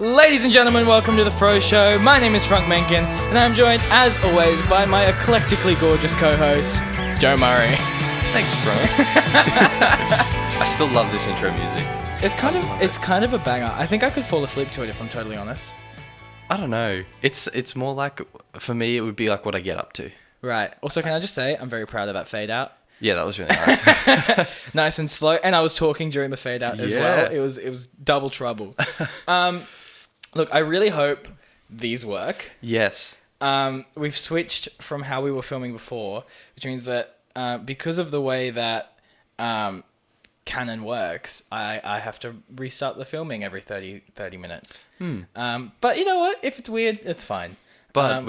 Ladies and gentlemen, welcome to the Froe Show. My name is Frank Mencken, and I'm joined, as always, by my eclectically gorgeous co-host, Joe Murray. Thanks, bro. I still love this intro music. It's kind of a banger. I think I could fall asleep to it if I'm totally honest. I don't know. It's more like, for me, it would be like what I get up to. Right. Also, can I just say, I'm very proud of that fade out. Yeah, that was really nice. Nice and slow. And I was talking during the fade out as well. It was double trouble. Look, I really hope these work. Yes. We've switched from how we were filming before, which means that because of the way that Canon works, I have to restart the filming every 30 minutes. But you know what? If it's weird, it's fine. But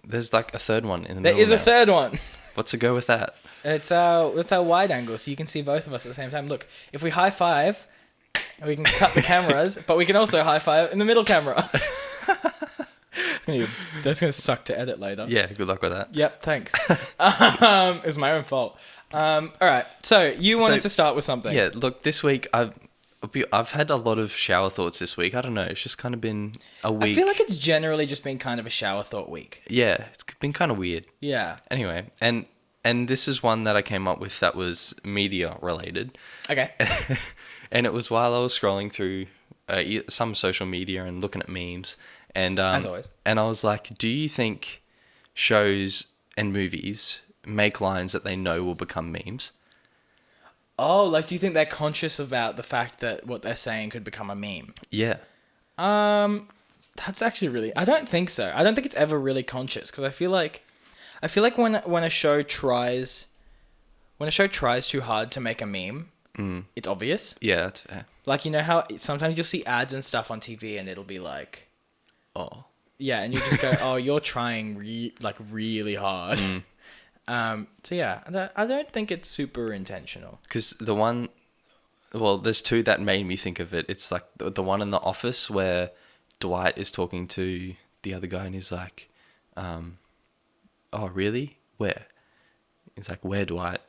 there's like a third one in the middle. There is a third one. What's to go with that? It's our wide angle, so you can see both of us at the same time. Look, if we high five, we can cut the cameras, but we can also high five in the middle camera. That's gonna suck to edit later. Yeah, good luck with that. Yep, thanks. It was my own fault. All right, so you wanted to start with something. Yeah, look, this week I've had a lot of shower thoughts this week. I don't know, it's just kind of been a week. I feel like it's generally just been kind of a shower thought week. Yeah, it's been kind of weird. Yeah. Anyway, and this is one that I came up with that was media related. Okay. And it was while I was scrolling through some social media and looking at memes. And as always. And I was like, do you think shows and movies make lines that they know will become memes? Oh, like, do you think they're conscious about the fact that what they're saying could become a meme? Yeah. That's actually really... I don't think so. I don't think it's ever really conscious, because I feel like when a show tries too hard to make a meme, it's obvious. Yeah, that's fair. Like, you know how sometimes you'll see ads and stuff on TV and it'll be like... Oh. Yeah, and you just go, oh, you're trying really hard. So yeah, I don't think it's super intentional. Because there's two that made me think of it. It's like the one in The Office where Dwight is talking to the other guy and he's like, oh, really? Where? He's like, where, Dwight?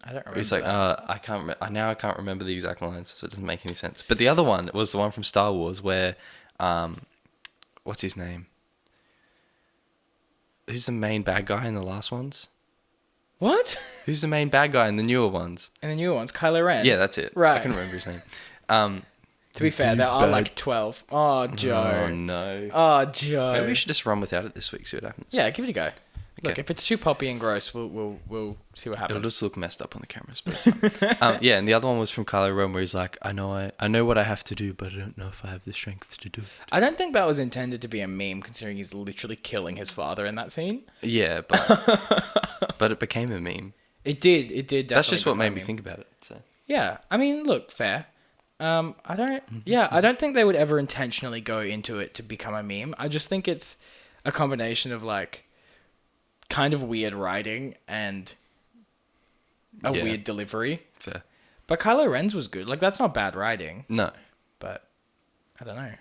I don't remember. He's like, I can't remember the exact lines, so it doesn't make any sense. But the other one was the one from Star Wars where, what's his name? Who's the main bad guy in the last ones? What? Who's the main bad guy in the newer ones? In the newer ones, Kylo Ren. Yeah, that's it. Right. I can remember his name. To be fair, there are like 12. Oh, Joe. Oh, no. Oh, Joe. Maybe we should just run without it this week, see what happens. Yeah, give it a go. Okay. Look, if it's too poppy and gross, we'll see what happens. It'll just look messed up on the cameras, but it's fine. Yeah, and the other one was from Kylo Ren where he's like, I know what I have to do, but I don't know if I have the strength to do it. I don't think that was intended to be a meme, considering he's literally killing his father in that scene. Yeah, but it became a meme. It did definitely. That's just what made me think about it. So. Yeah, I mean, look, fair. I don't think they would ever intentionally go into it to become a meme. I just think it's a combination of like kind of weird writing and a weird delivery. Fair. But Kylo Ren's was good. Like, that's not bad writing. No. But I don't know.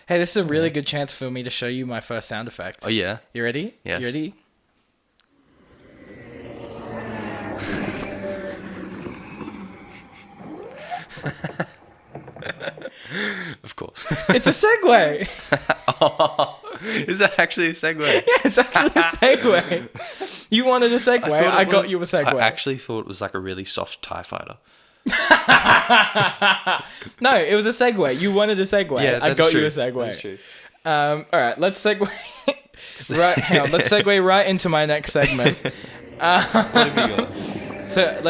Hey, this is a really good chance for me to show you my first sound effect. Oh, yeah? You ready? Yes. You ready? Of course. It's a segue. Oh, is that actually a segue? Yeah, it's actually a segue. You wanted a segue. I got you a segue. I actually thought it was like a really soft TIE fighter. No, it was a segue. You wanted a segue. Yeah, I got true. you a segue. That's true. All right, let's segue. Hang on, let's segue right into my next segment. What have you got? So,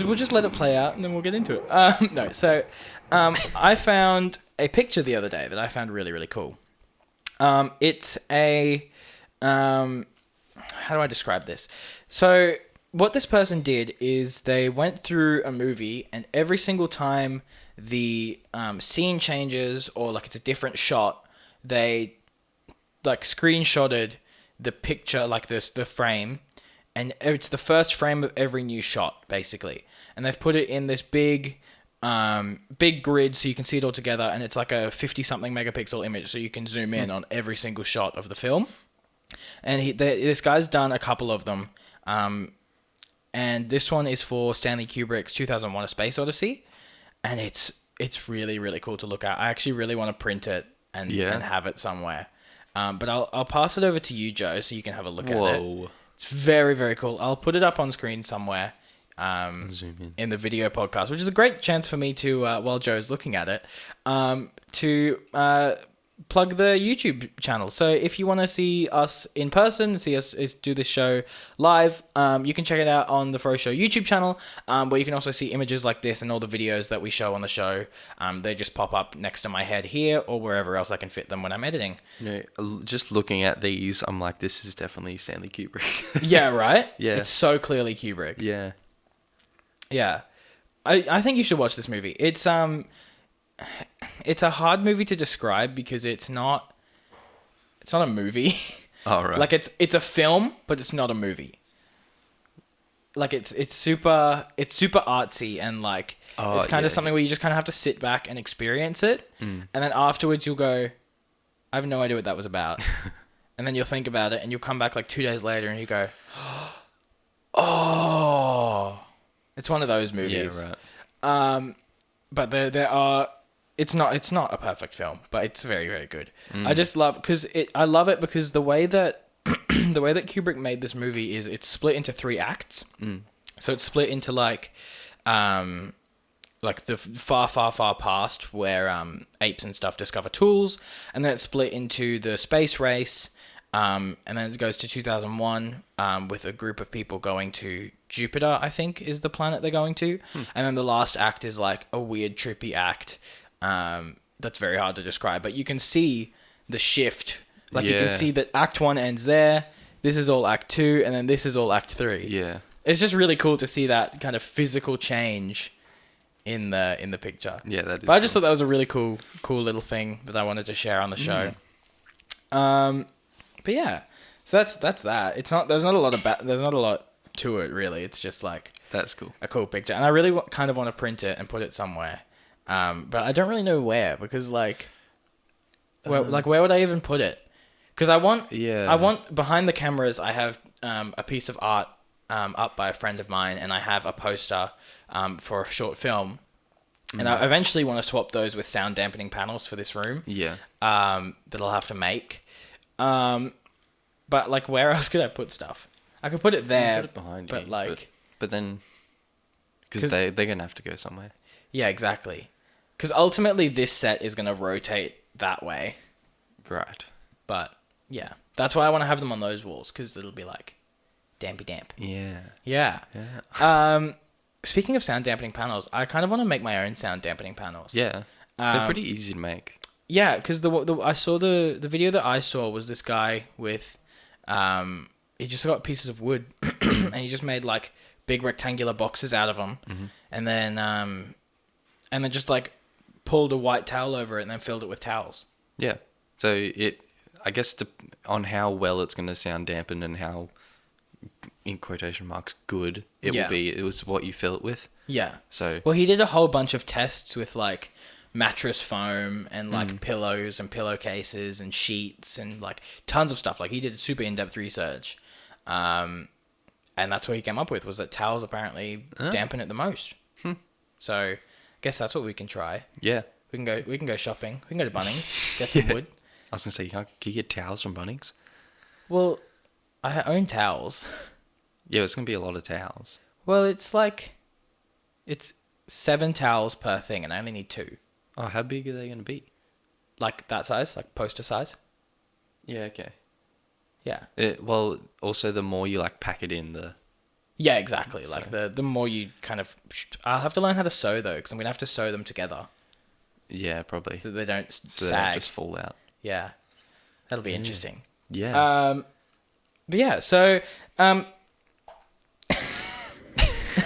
we'll just let it play out and then we'll get into it. I found a picture the other day that I found really, really cool. It's a... how do I describe this? So, what this person did is they went through a movie and every single time the scene changes or, like, it's a different shot, they, like, screenshotted the picture, like, the frame, and it's the first frame of every new shot, basically. And they've put it in this big grid so you can see it all together, and it's like a 50-something megapixel image, so you can zoom in on every single shot of the film. And this guy's done a couple of them, and this one is for Stanley Kubrick's 2001: A Space Odyssey, and it's it's really, really cool to look at. I actually really want to print it and have it somewhere. But I'll pass it over to you, Joe, so you can have a look at it. It's very, very cool. I'll put it up on screen somewhere Zoom in the video podcast, which is a great chance for me to, while Joe's looking at it, to plug the YouTube channel. So if you want to see us in person, see us do this show live, you can check it out on the Froe Show YouTube channel, where you can also see images like this and all the videos that we show on the show. They just pop up next to my head here or wherever else I can fit them when I'm editing. You know, just looking at these, I'm like, this is definitely Stanley Kubrick. Yeah, right? Yeah. It's so clearly Kubrick. Yeah. Yeah. I think you should watch this movie. It's a hard movie to describe because it's not a movie. Oh, right. Like it's a film, but it's not a movie. Like it's super artsy and like it's kind of something where you just kind of have to sit back and experience it, and then afterwards you'll go, I have no idea what that was about, and then you'll think about it and you'll come back like 2 days later and you go, oh, it's one of those movies. Yeah, right. But there are. It's not a perfect film, but it's very, very good. I just love I love it because the way that Kubrick made this movie is it's split into 3 acts. So it's split into like the far, far, far past where apes and stuff discover tools, and then it's split into the space race, and then it goes to 2001 with a group of people going to Jupiter, I think is the planet they're going to, and then the last act is like a weird, trippy act. That's very hard to describe, but you can see the shift. Like you can see that Act 1 ends there. This is all Act 2, and then this is all Act 3. Yeah, it's just really cool to see that kind of physical change in the picture. Yeah, that is. But I just thought that was a really cool little thing that I wanted to share on the show. But yeah, so that's that. It's not there's not a lot to it really. It's just like that's cool. A cool picture, and I really kind of want to print it and put it somewhere. But I don't really know where because where would I even put it? Because I want behind the cameras. I have a piece of art up by a friend of mine, and I have a poster for a short film, and I eventually want to swap those with sound dampening panels for this room. Yeah. That I'll have to make. But like, where else could I put stuff? I could put it there, put it behind but you, like, but then because they're gonna have to go somewhere. Yeah, exactly. Because ultimately, this set is gonna rotate that way. Right. But yeah, that's why I want to have them on those walls because it'll be like dampy damp. Yeah. Yeah. Yeah. Speaking of sound dampening panels, I kind of want to make my own sound dampening panels. Yeah. They're pretty easy to make. Yeah, because I saw the video that I saw was this guy with he just got pieces of wood and he just made like big rectangular boxes out of them, and then just like pulled a white towel over it and then filled it with towels. Yeah. So I guess on how well it's going to sound dampened and how, in quotation marks, good it will be. It was what you fill it with. Yeah. So. Well, he did a whole bunch of tests with like mattress foam and like pillows and pillowcases and sheets and like tons of stuff. Like he did super in-depth research, and that's what he came up with was that towels apparently dampen it the most. So I guess that's what we can try. Yeah. We can go shopping. We can go to Bunnings, get some wood. I was gonna say, can you get towels from Bunnings? Well, I own towels. Yeah, it's gonna be a lot of towels. Well, it's 7 towels per thing, and I only need 2. Oh, how big are they gonna be? Like that size, like poster size. Yeah. Okay. Yeah. Well, also the more you like pack it in, the. Yeah, exactly. So. Like the more you kind of. I'll have to learn how to sew though, because I'm gonna have to sew them together. Yeah, probably. So they don't sag. They don't just fall out. Yeah, that'll be interesting. Yeah. But yeah, so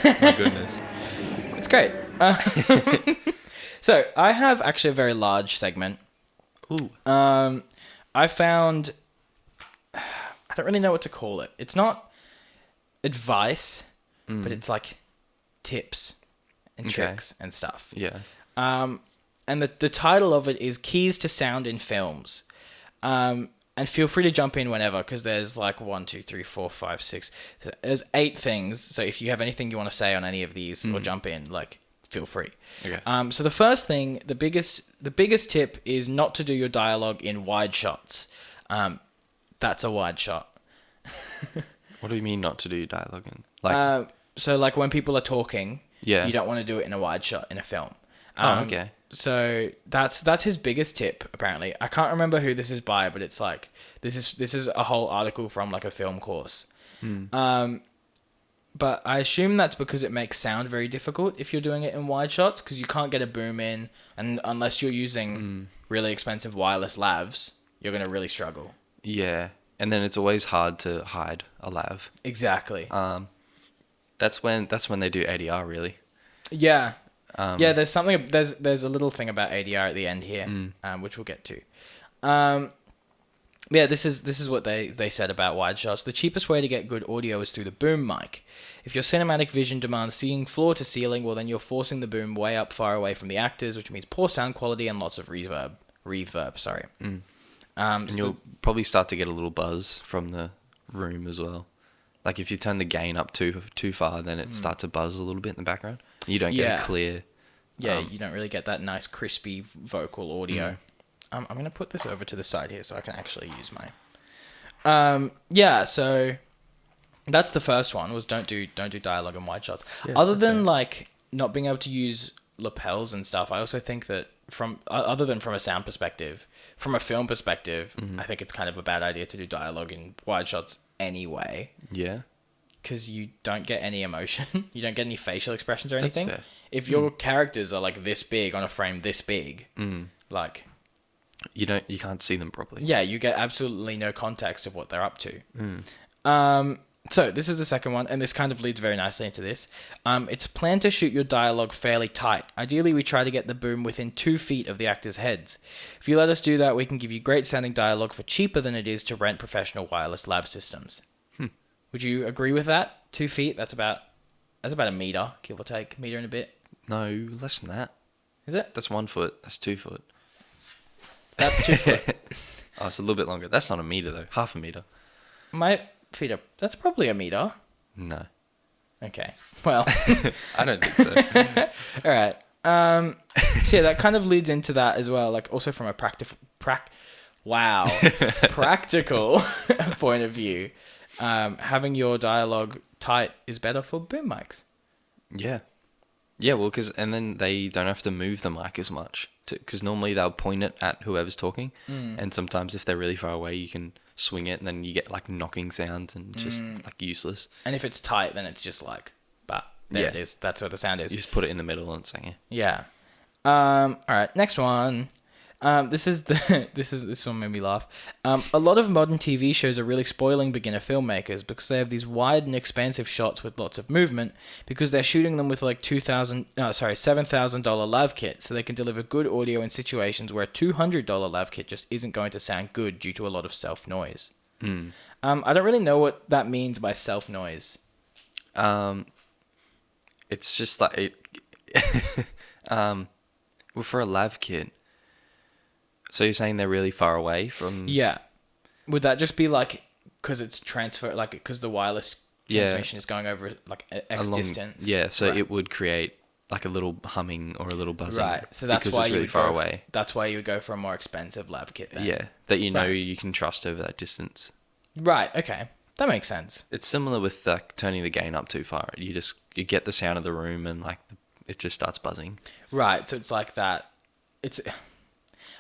My goodness. It's great. So I have actually a very large segment. Ooh. I found. I don't really know what to call it. It's not advice, but it's like tips and tricks and stuff. Yeah. And the title of it is Keys to Sound in Films. And feel free to jump in whenever, because there's like 1, 2, 3, 4, 5, 6. There's 8 things. So if you have anything you want to say on any of these or jump in, like feel free. Okay. So the first thing, the biggest tip is not to do your dialogue in wide shots. That's a wide shot. What do you mean not to do dialogue in? Like, So like when people are talking, yeah. you don't want to do it in a wide shot in a film. Okay. So that's his biggest tip, apparently. I can't remember who this is by, but it's like this is a whole article from like a film course. But I assume that's because it makes sound very difficult if you're doing it in wide shots, because you can't get a boom in, and unless you're using really expensive wireless lavs, you're gonna really struggle. Yeah. And then it's always hard to hide a lav. Exactly. That's when they do ADR, really. Yeah. Yeah, there's a little thing about ADR at the end here, which we'll get to. Yeah, this is what they said about wide shots. The cheapest way to get good audio is through the boom mic. If your cinematic vision demands seeing floor to ceiling, well then you're forcing the boom way up far away from the actors, which means poor sound quality and lots of reverb, sorry. And you'll probably start to get a little buzz from the room as well. Like if you turn the gain up too far, then it starts to buzz a little bit in the background. You don't get a clear... Yeah, you don't really get that nice crispy vocal audio. I'm going to put this over to the side here so I can actually use mine. Yeah, so that's the first one, was don't do dialogue in wide shots. Yeah, Other than fair. like not being able to use lapels and stuff, I also think that other than from a sound perspective, from a film perspective, I think it's kind of a bad idea to do dialogue in wide shots anyway. Yeah. Because you don't get any emotion. You don't get any facial expressions or anything. That's fair. If your characters are like this big on a frame this big, like... You can't see them properly. Yeah, you get absolutely no context of what they're up to. So this is the second one, and this kind of leads very nicely into this. It's planned to shoot your dialogue fairly tight. Ideally, we try to get the boom within 2 feet of the actors' heads. If you let us do that, we can give you great sounding dialogue for cheaper than it is to rent professional wireless lav systems. Would you agree with that? 2 feet? That's about a meter, give or take, meter and a bit. No, less than that. Is it? That's 1 foot. That's 2 foot. That's 2 foot. Oh, it's a little bit longer. That's not a meter though. Half a meter. My feet are... That's probably a meter. No. Okay. Well... I don't think so. All right. So yeah, that kind of leads into that as well. Like also from a practical point of view, having your dialogue tight is better for boom mics. Yeah. Yeah, well, and then they don't have to move the mic as much. Because normally they'll point it at whoever's talking. And sometimes if they're really far away, you can swing it and then you get like knocking sounds and just like useless. And if it's tight, then it's just like, but there it is. That's where the sound is. You just put it in the middle and sing it. Yeah. All right, next one. This one made me laugh. A lot of modern TV shows are really spoiling beginner filmmakers because they have these wide and expansive shots with lots of movement because they're shooting them with like $7,000 lav kit, so they can deliver good audio in situations where a $200 lav kit just isn't going to sound good due to a lot of self noise. I don't really know what that means by self noise. It's just like it. Well, for a lav kit. So you're saying they're really far away from... Yeah. Would that just be like, because it's because the wireless transmission is going over like X distance? Yeah, so it would create like a little humming or a little buzzing. Right, so that's why it's really far away. That's why you would go for a more expensive lav kit then. Yeah, that you can trust over that distance. Right, okay. That makes sense. It's similar with like turning the gain up too far. You get the sound of the room and like it just starts buzzing. Right, so it's like that.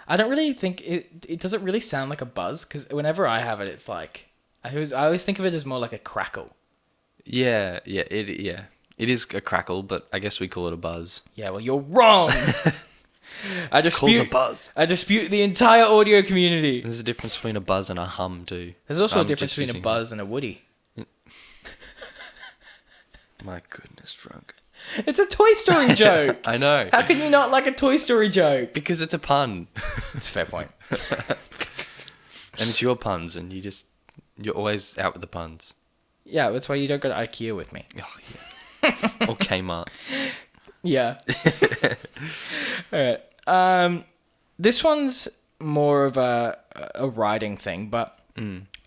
I don't really think it doesn't really sound like a buzz because whenever I have it, it's like I always think of it as more like a crackle. Yeah, it is a crackle, but I guess we call it a buzz. Yeah, well, you're wrong. It's called a buzz. I dispute the entire audio community. There's a difference between a buzz and a hum too. There's also a difference between a buzz and a woody. My goodness, Frank. It's a Toy Story joke. I know. How can you not like a Toy Story joke? Because it's a pun. It's a fair point. And it's your puns, and you're always out with the puns. Yeah, that's why you don't go to IKEA with me. Oh, yeah. Or Kmart. Yeah. All right. This one's more of a writing thing, but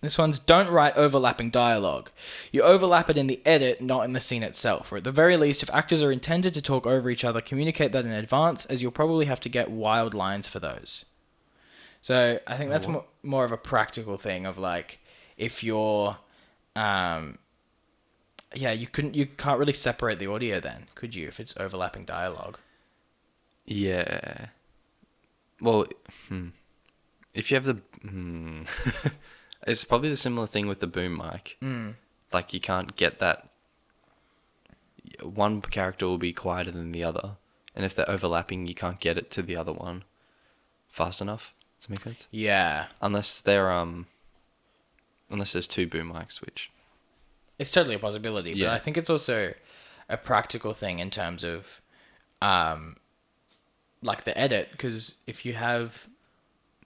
This one's don't write overlapping dialogue. You overlap it in the edit, not in the scene itself. Or at the very least, if actors are intended to talk over each other, communicate that in advance, as you'll probably have to get wild lines for those. So I think that's more of a practical thing of like, if you're, you can't really separate the audio then, could you? If it's overlapping dialogue. Yeah. Well, if you have the, it's probably the similar thing with the boom mic. Like you can't get that. One character will be quieter than the other, and if they're overlapping, you can't get it to the other one fast enough. Does that make sense? Yeah. Unless there's two boom mics, which It's totally a possibility, but Yeah. I think it's also a practical thing in terms of, like the edit, because if you have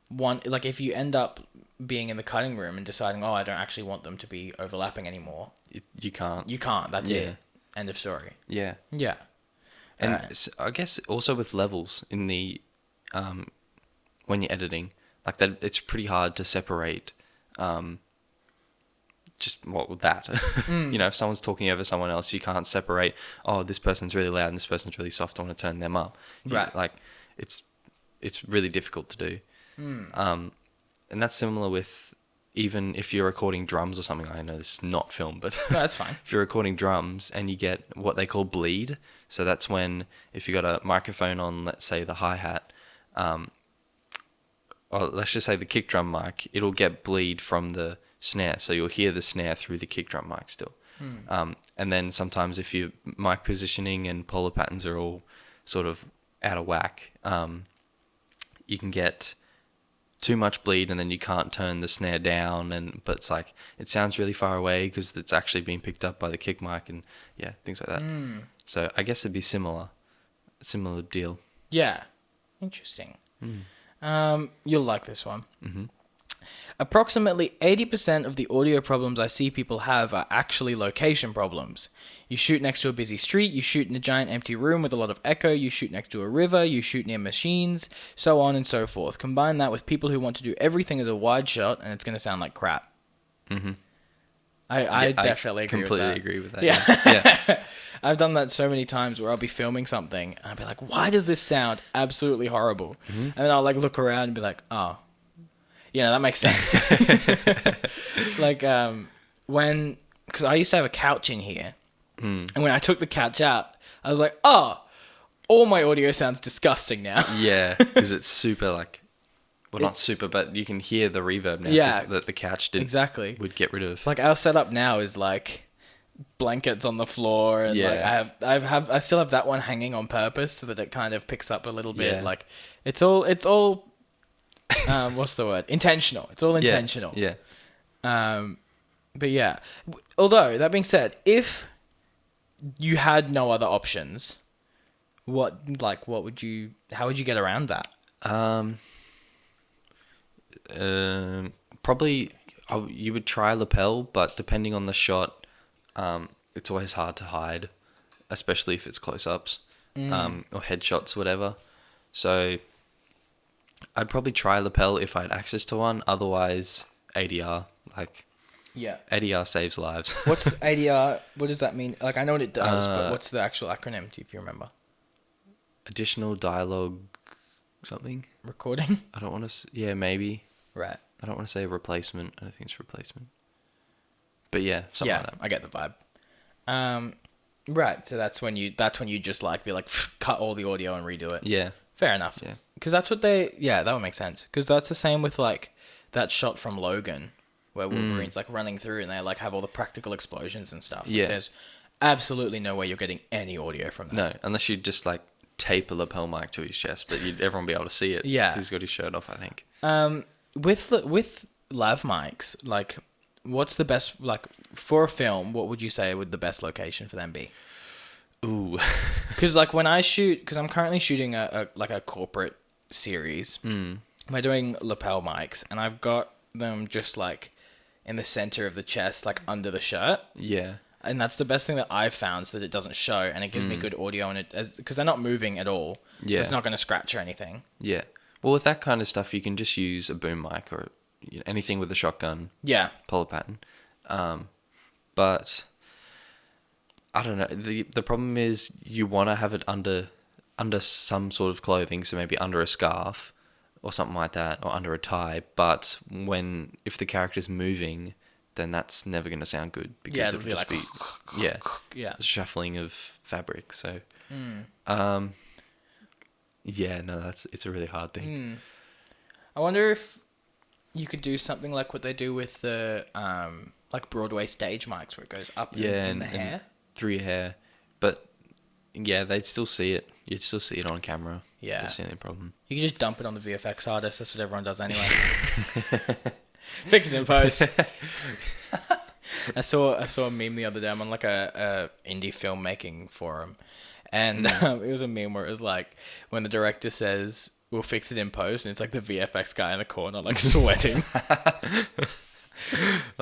one, like if you end up being in the cutting room and deciding, I don't actually want them to be overlapping anymore, you can't. you can't. That's Yeah. it. End of story. Yeah. Yeah. And Alright. I guess also with levels in the, when you're editing, like that, it's pretty hard to separate, just what with that. You know, if someone's talking over someone else, you can't separate, this person's really loud and this person's really soft, I want to turn them up. Right. Like, it's really difficult to do. And that's similar with, even if you're recording drums or something. I know this is not film, but No, that's fine. if you're recording drums and you get what they call bleed, so that's when, if you got a microphone on, let's say the hi-hat, or let's just say the kick drum mic, it'll get bleed from the snare, so you'll hear the snare through the kick drum mic still. And then sometimes if your mic positioning and polar patterns are all sort of out of whack, you can get too much bleed, and then you can't turn the snare down, but it's like it sounds really far away because it's actually being picked up by the kick mic, and things like that. So I guess it'd be similar deal. Yeah. Interesting. You'll like this one. Approximately 80% of the audio problems I see people have are actually location problems. You shoot next to a busy street, you shoot in a giant empty room with a lot of echo, you shoot next to a river, you shoot near machines, so on and so forth. Combine that with people who want to do everything as a wide shot, and it's going to sound like crap. I definitely agree with that. Completely agree with that. Yeah. I've done that so many times where I'll be filming something and I'll be like, why does this sound absolutely horrible? And then I'll like look around and be like, oh, that makes sense. Like, because I used to have a couch in here, and when I took the couch out, I was like, all my audio sounds disgusting now. Yeah, because it's super like, well, not super, but you can hear the reverb now. Yeah. That the couch Exactly. would get rid of. Like our setup now is like blankets on the floor, and Yeah. like I still have that one hanging on purpose so that it kind of picks up a little bit. Yeah. Like it's all what's the word? Intentional. It's all intentional. Yeah. But yeah. Although that being said, if you had no other options, how would you get around that? Probably you would try lapel, but depending on the shot, it's always hard to hide, especially if it's close-ups, or headshots, whatever. So I'd probably try lapel if I had access to one. Otherwise, ADR. Like, Yeah. ADR saves lives. What's the ADR? What does that mean? Like I know what it does, but what's the actual acronym? If you remember? Additional dialogue, something. Recording. I don't want to. Yeah, maybe. Right. I don't want to say replacement. I don't think it's replacement. But yeah, something like that. I get the vibe. Right. So that's when you just like be like cut all the audio and redo it. Yeah. Fair enough. Yeah. Because that's what that would make sense. Because that's the same with like that shot from Logan where Wolverine's like running through and they like have all the practical explosions and stuff. Like, Yeah. there's absolutely no way you're getting any audio from that. No, unless you just like tape a lapel mic to his chest, but everyone be able to see it. Yeah. He's got his shirt off, I think. With lav mics, like, what's the best, like, for a film, what would you say would the best location for them be? Ooh. Because, like, when I shoot, because I'm currently shooting a corporate series, we're doing lapel mics, and I've got them just, like, in the center of the chest, like, under the shirt. Yeah. And that's the best thing that I've found, so that it doesn't show, and it gives me good audio, and because they're not moving at all, so Yeah. it's not going to scratch or anything. Yeah. Well, with that kind of stuff, you can just use a boom mic or anything with a shotgun Yeah. polar pattern. But I don't know. The problem is you want to have it under some sort of clothing, so maybe under a scarf or something like that, or under a tie. But if the character's moving, then that's never going to sound good because it'll it'll just be Yeah. shuffling of fabric. So, yeah, no, it's a really hard thing. I wonder if you could do something like what they do with the like Broadway stage mics, where it goes up in the hair. And through your hair. But yeah, they'd still see it. You'd still see it on camera. Yeah. That's the only problem. You can just dump it on the VFX artist. That's what everyone does anyway. Fix it in post. I saw a meme the other day. I'm on like a indie filmmaking forum, and it was a meme where it was like when the director says we'll fix it in post, and it's like the VFX guy in the corner like sweating.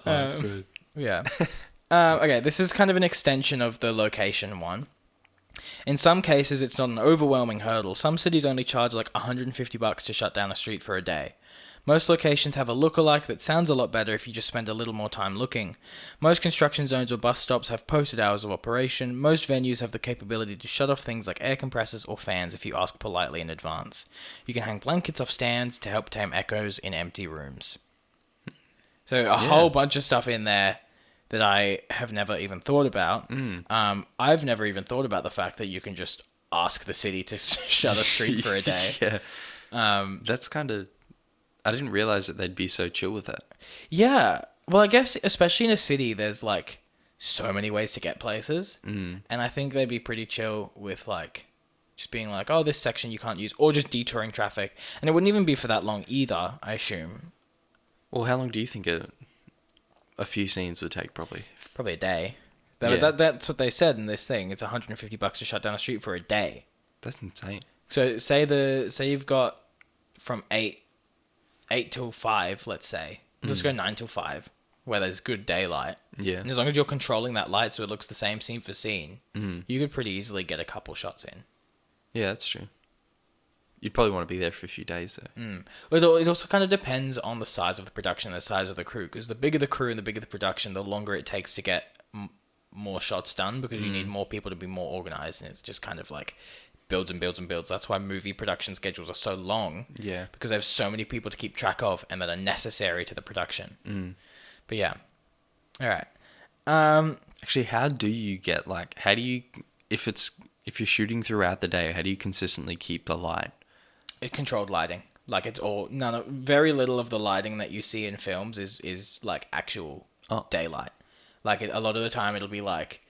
That's good. Yeah. Okay, this is kind of an extension of the location one. In some cases, it's not an overwhelming hurdle. Some cities only charge like $150 to shut down a street for a day. Most locations have a lookalike that sounds a lot better if you just spend a little more time looking. Most construction zones or bus stops have posted hours of operation. Most venues have the capability to shut off things like air compressors or fans if you ask politely in advance. You can hang blankets off stands to help tame echoes in empty rooms. So a whole bunch of stuff in there that I have never even thought about. I've never even thought about the fact that you can just ask the city to shut a street for a day. Yeah. That's kind of... I didn't realize that they'd be so chill with that. Yeah. Well, I guess especially in a city, there's like so many ways to get places. And I think they'd be pretty chill with like just being like, oh, this section you can't use, or just detouring traffic. And it wouldn't even be for that long either, I assume. Well, how long do you think a few scenes would take, probably? Probably a day. Yeah. That's what they said in this thing. It's $150 to shut down a street for a day. That's insane. So say you've got from 8 till 5, let's say. Let's go 9 till 5, where there's good daylight. Yeah. And as long as you're controlling that light so it looks the same scene for scene, you could pretty easily get a couple shots in. Yeah, that's true. You'd probably want to be there for a few days, though. It also kind of depends on the size of the production and the size of the crew, because the bigger the crew and the bigger the production, the longer it takes to get more shots done, because you need more people to be more organized, and it's just kind of like builds and builds and builds. That's why movie production schedules are so long. Yeah. Because they have so many people to keep track of and that are necessary to the production. But yeah. All right. Actually, how do you get, if you're shooting throughout the day, how do you consistently keep the light? Controlled lighting. Like it's all very little of the lighting that you see in films is like actual daylight. Like a lot of the time it'll be like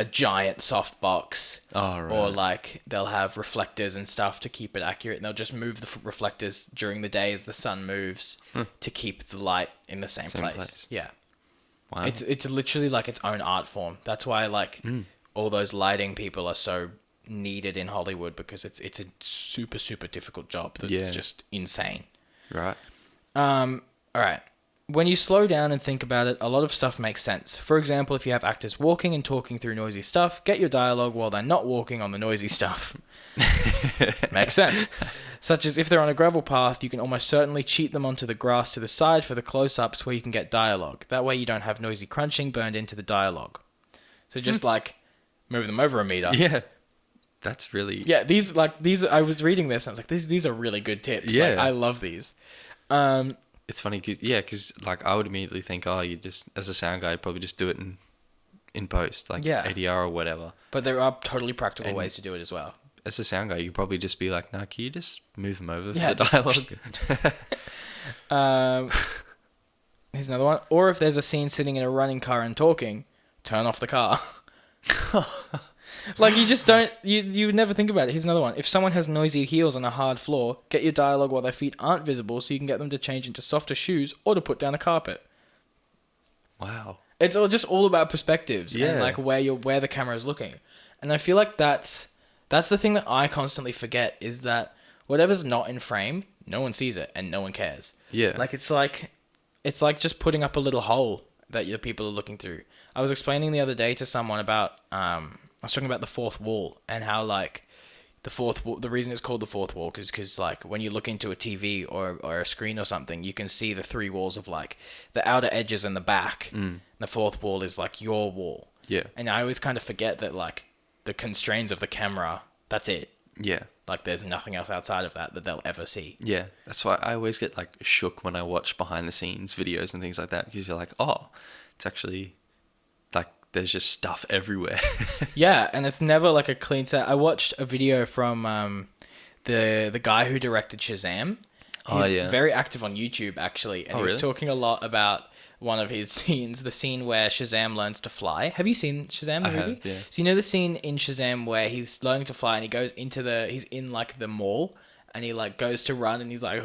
a giant softbox, or like they'll have reflectors and stuff to keep it accurate, and they'll just move the reflectors during the day as the sun moves to keep the light in the same place. Yeah. Wow. It's literally like its own art form. That's why like all those lighting people are so needed in Hollywood, because it's a super, super difficult job that's just insane. Right. All right. When you slow down and think about it, a lot of stuff makes sense. For example, if you have actors walking and talking through noisy stuff, get your dialogue while they're not walking on the noisy stuff. Makes sense. Such as if they're on a gravel path, you can almost certainly cheat them onto the grass to the side for the close-ups where you can get dialogue. That way you don't have noisy crunching burned into the dialogue. So just like move them over a meter. Yeah. That's really... Yeah, these I was reading this and I was like, these are really good tips. Yeah. Like, I love these. It's funny because like I would immediately think, you just, as a sound guy, you'd probably just do it in post, like ADR or whatever. But there are totally practical ways to do it as well. As a sound guy, you could probably just be like, can you just move them over for the dialogue? Here's another one. Or if there's a scene sitting in a running car and talking, turn off the car. Like, you just don't... You would never think about it. Here's another one. If someone has noisy heels on a hard floor, get your dialogue while their feet aren't visible so you can get them to change into softer shoes or to put down a carpet. Wow. It's all about perspectives and, like, where the camera is looking. And I feel like that's the thing that I constantly forget, is that whatever's not in frame, no one sees it and no one cares. Yeah. Like, it's like just putting up a little hole that your people are looking through. I was explaining the other day to someone about... I was talking about the fourth wall and how, like, the fourth wall, the reason it's called the fourth wall is because like when you look into a TV or a screen or something, you can see the three walls of like the outer edges and the back. The fourth wall is like your wall. Yeah. And I always kind of forget that like the constraints of the camera, that's it. Yeah. Like there's nothing else outside of that they'll ever see. Yeah. That's why I always get like shook when I watch behind the scenes videos and things like that, because you're like, oh, it's actually like there's just stuff everywhere. Yeah, and it's never like a clean set. I watched a video from the guy who directed Shazam. He's very active on YouTube actually, and he was talking a lot about one of his scenes, the scene where Shazam learns to fly. Have you seen Shazam the movie? Yeah. So you know the scene in Shazam where he's learning to fly and he goes into he's in like the mall and he like goes to run and he's like,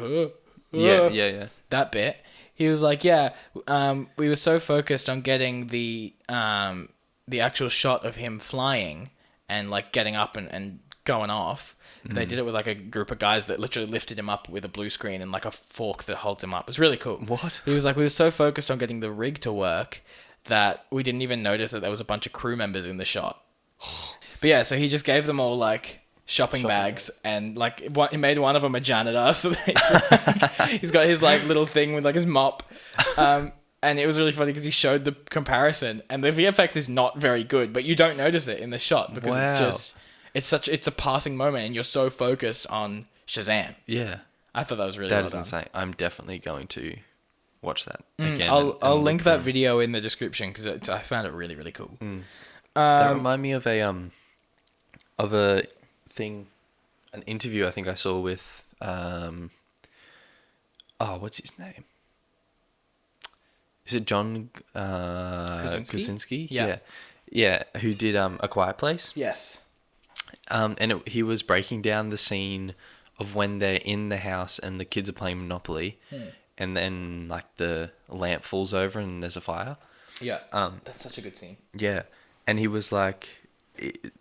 Yeah. that bit. He was like, we were so focused on getting the actual shot of him flying and like getting up and going off. They did it with like a group of guys that literally lifted him up with a blue screen and like a fork that holds him up. It was really cool. What? He was like, we were so focused on getting the rig to work that we didn't even notice that there was a bunch of crew members in the shot. But yeah, so he just gave them all like shopping bags and like he made one of them a janitor. So he's got his like little thing with like his mop. And it was really funny because he showed the comparison and the VFX is not very good, but you don't notice it in the shot because it's just... It's a passing moment, and you're so focused on Shazam. Yeah, I thought that was really well done. That is insane. I'm definitely going to watch that again. I'll link that video in the description because I found it really, really cool. That remind me of a thing, an interview I think I saw with what's his name? Is it John Krasinski? Yeah. Who did A Quiet Place? Yes. He was breaking down the scene of when they're in the house and the kids are playing Monopoly, and then like the lamp falls over and there's a fire. Yeah. That's such a good scene. Yeah, and he was like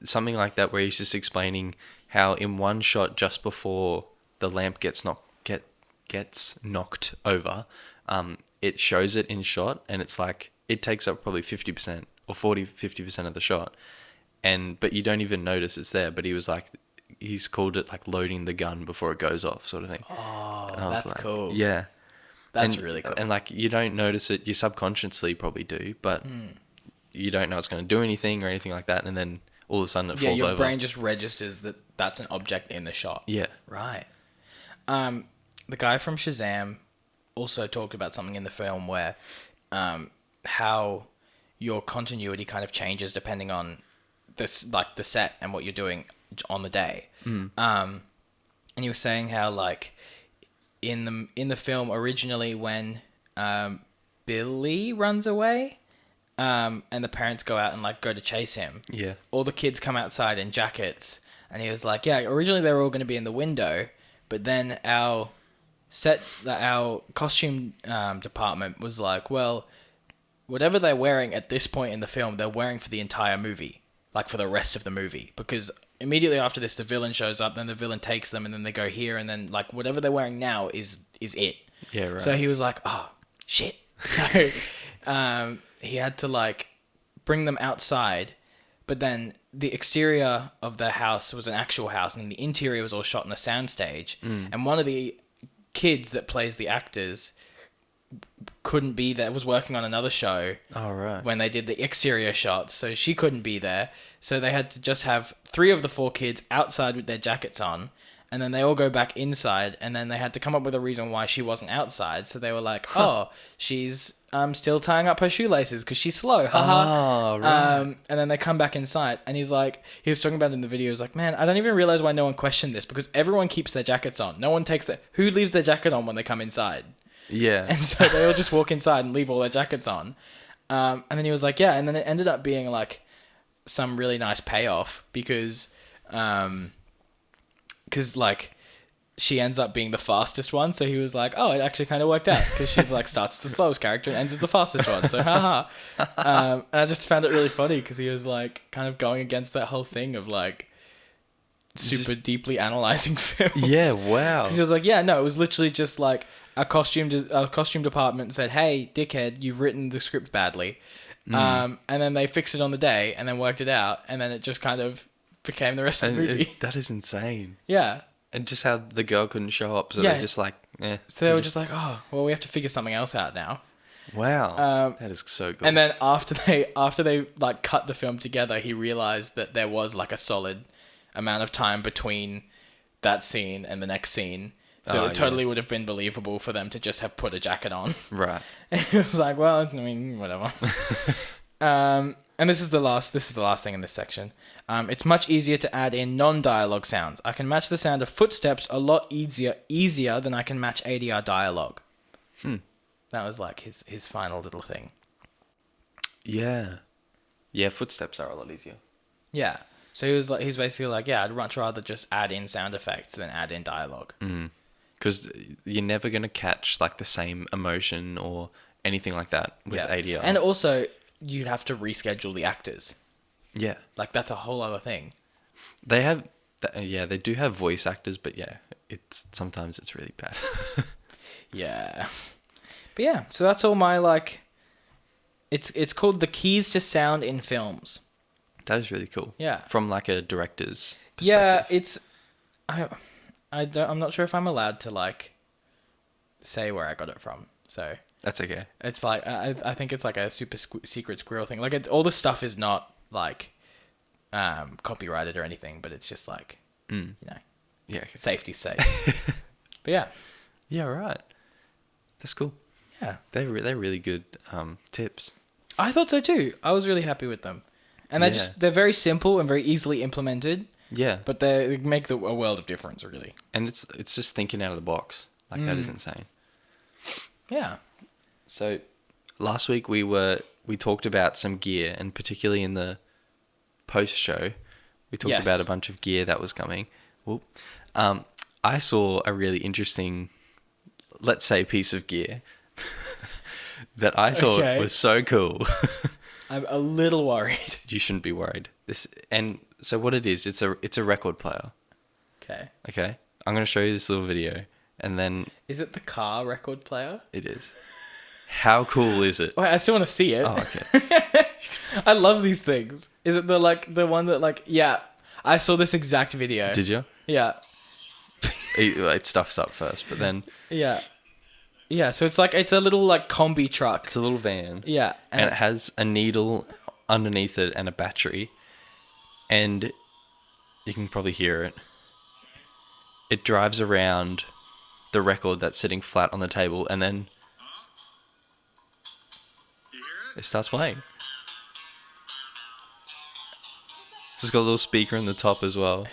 something like that where he's just explaining how in one shot just before the lamp gets knocked over, it shows it in shot and it's like it takes up probably 50% or 50% of the shot. But you don't even notice it's there. But he was like, he's called it like loading the gun before it goes off, sort of thing. Oh, that's like, cool. Yeah, that's really cool. And like you don't notice it, you subconsciously probably do, but you don't know it's going to do anything or anything like that. And then all of a sudden it falls over. Yeah, your brain just registers that that's an object in the shot. Yeah, right. The guy from Shazam also talked about something in the film where how your continuity kind of changes depending on this, like the set and what you're doing on the day. And he was saying how like in the film originally when Billy runs away and the parents go out and like go to chase him, all the kids come outside in jackets, and he was like, originally they were all going to be in the window, but then our costume department was like, well, whatever they're wearing at this point in the film, they're wearing for the entire movie. Like for the rest of the movie, because immediately after this, the villain shows up, then the villain takes them, and then they go here, and then like whatever they're wearing now is it. Yeah, right. So he was like, oh shit. So he had to like bring them outside, but then the exterior of the house was an actual house, and the interior was all shot on a soundstage. And one of the kids that plays the actors couldn't be there, was working on another show when they did the exterior shots, so she couldn't be there, so they had to just have 3 of the 4 kids outside with their jackets on, and then they all go back inside, and then they had to come up with a reason why she wasn't outside, so they were like, she's still tying up her shoelaces because she's slow, haha. And then they come back inside, and he was talking about it in the video, he was like, man, I don't even realize why no one questioned this, because everyone keeps their jackets on, no one who leaves their jacket on when they come inside? Yeah. And so they all just walk inside and leave all their jackets on. And then he was like, and then it ended up being like some really nice payoff because like she ends up being the fastest one. So he was like, oh, it actually kind of worked out because she's like starts the slowest character and ends as the fastest one. So haha. And I just found it really funny because he was like kind of going against that whole thing of like super deeply analyzing films. Yeah, wow. He was like, it was literally just like, our costume department said, hey, dickhead, you've written the script badly. And then they fixed it on the day and then worked it out. And then it just kind of became the rest of the And movie. that is insane. Yeah. And just how the girl couldn't show up, so Yeah. they're just like, eh. So they were just like, oh, well, we have to figure something else out now. Wow, that is so cool. And then after they like cut the film together, he realized that there was like a solid amount of time between that scene and the next scene. So it totally would have been believable for them to just have put a jacket on. Right. And it was like, well, I mean, whatever. And this is the last thing in this section. It's much easier to add in non-dialogue sounds. I can match the sound of footsteps a lot easier than I can match ADR dialogue. That was like his final little thing. Yeah. Yeah, footsteps are a lot easier. Yeah. So he's basically like, yeah, I'd much rather just add in sound effects than add in dialogue. Because you're never going to catch like the same emotion or anything like that with ADR. And also, you'd have to reschedule the actors. Yeah. Like, that's a whole other thing. They have, they do have voice actors, but yeah, sometimes it's really bad. Yeah. But yeah, so that's all my, like, it's called The Keys to Sound in Films. That is really cool. Yeah. From like a director's perspective. Yeah, I'm not sure if I'm allowed to, like, say where I got it from, so... That's okay. It's like, I think it's like a super secret squirrel thing. Like, all the stuff is not, like, copyrighted or anything, but it's just like, you know, Yeah. Okay. safety's safe. But yeah. Yeah, right. That's cool. Yeah. They're really good tips. I thought so too. I was really happy with them. And they're very simple and very easily implemented, Yeah. but they make a world of difference, really. And it's just thinking out of the box. Like, that is insane. Yeah. So last week we talked about some gear, and particularly in the post show, we talked about a bunch of gear that was coming. Whoop. I saw a really interesting, let's say, piece of gear that I thought was so cool. I'm a little worried. You shouldn't be worried. So what it is, it's a record player. Okay. Okay. I'm going to show you this little video, and then Is it the car record player? it is. How cool is it? Wait, I still want to see it. Oh, okay. I love these things. Is it the one that, like, yeah, I saw this exact video. Did you? Yeah. It stuffs up first, but then Yeah. Yeah, so it's a little, like, combi truck. it's a little van. Yeah. And it has a needle underneath it and a battery. And you can probably hear it. It drives around the record that's sitting flat on the table, and then it starts playing. It's got a little speaker in the top as well.